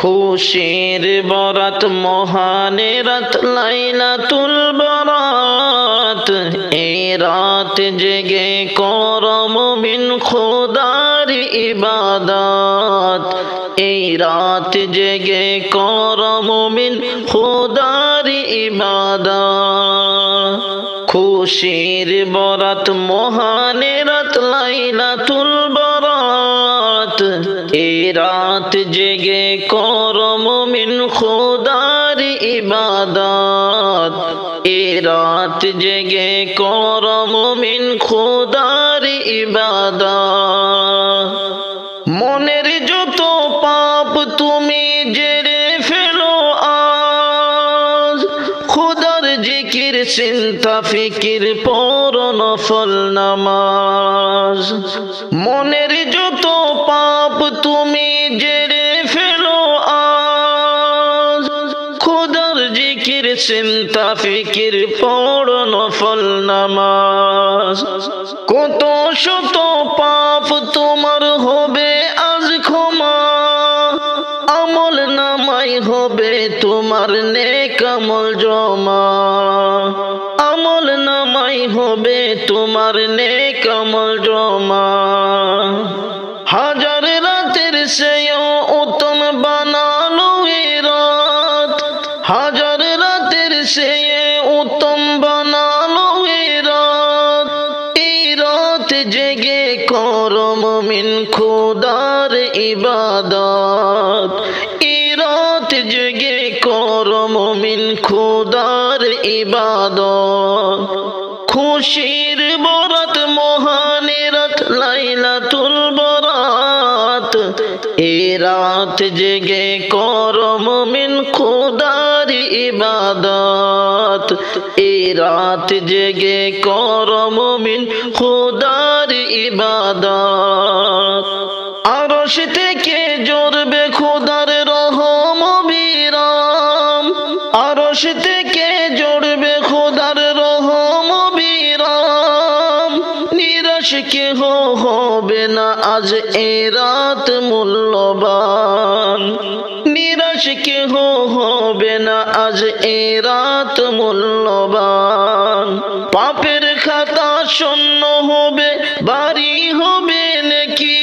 খুশির বরাত মহানে রাত লাইলাতুল বরাত। এই রাত জেগে কর মুমিন খোদার ইবাদত। এই রাত জেগে কর মুমিন খোদার ইবাদত। খুশির বরাত মহানে রাত লাইলাতুল বরাত। এই রাত জেগে কর মুমিন খোদার ইবাদত। এই রাত জেগে কর মুমিন খোদার ইবাদত। মনের যত পাপ তুমি জেরে ফেলো আজ, খোদার জিকির চিন্তা ফিকির পড় নফল নামাজ। মনের যত পাপ তুমি জেরে ফেলো আজ, খোদার জিকির চিন্তা ফিকির পড় নফল নামাজ। কত শত পাপ তোমার হবে আজ ক্ষমা, আমল নামাই হবে তোমার নেক আমল জমা। আমল নামাই হবে তোমার নেক আমল জমা। হাজার রাতের চেয়েও উত্তম বানালো এই রাত। হাজার রাতের চেয়ে উত্তম বানালো এই রাত। এই রাত জেগে কর মুমিন খোদার ইবাদত। এই রাত জেগে কর মুমিন খোদার ইবাদত। খুশির বরাত মহানে রাত লাইলাতুল বরাত। এই রাত জেগে কর মুমিন খোদার ইবাদত। এই রাত জেগে কর মুমিন খোদার ইবাদত। আরশ থেকে জড়বে খোদার রহম বিরাম। আরশ থেকে জড়বে খোদার রহম বিরাম। নিরাশ কেহ হবে না আজ এ রাত মূল্যবান। নিরাশ কেহ হবে না আজ এ রাত মূল্যবান। পাপের খাতা শূন্য হবে, বাড়ি হবে নাকি।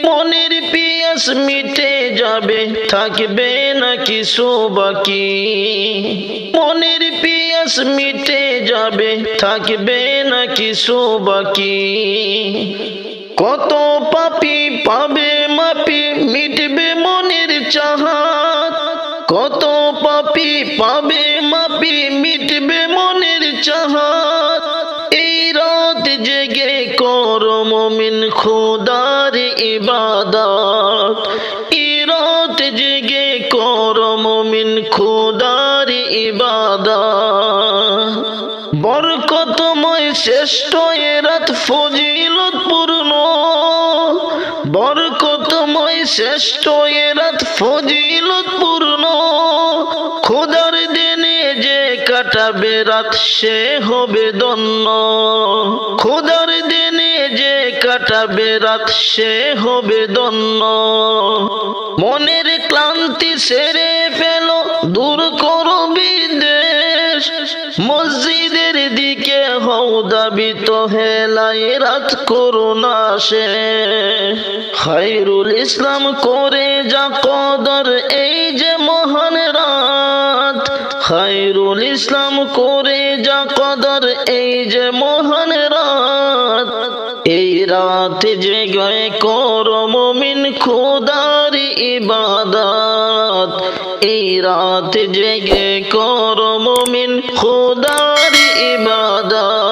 মনের পিয়াস মিটে যাবে, থাকবে না কিছু বাকি। মনের পিয়াস মিটে যাবে, থাকবে না কিছু বাকি। কত পাপী পাবে মাপি, মিটবে মনের চাহাত। কত পাপী পাবে মাপি, মিটবে মনের চাহাত। এই রাত জেগে কর মুমিন খোদার ইবাদত। এই রাত জেগে কর মুমিন খোদার ইবাদত। বরকতময় শ্রেষ্ঠ এ রাত ফজিলত পূর্ণ। বরকতময় শ্রেষ্ঠ এ রাত ফজিলত পূর্ণ। খোদার দিনে যে কাটাবে রাত সে হবে ধন্য। খোদার দিনে যে কাটাবে রাত সে হবে ধন্য। মনের ক্লান্তি সেরে ফেল, দূর করো বিদ্বেষ। মসজিদের দিকে হও দাবিত, হেলাই রাত করো না শেষ। খায়রুল ইসলাম করে যা কদর এই যে মহান রাত। খায়রুল ইসলাম করে যা কদর এই যে মহান রাত। এই রাত জেগে কর মুমিন খোদার ইবাদত। এই রাত জেগে কর মুমিন খোদার ইবাদত।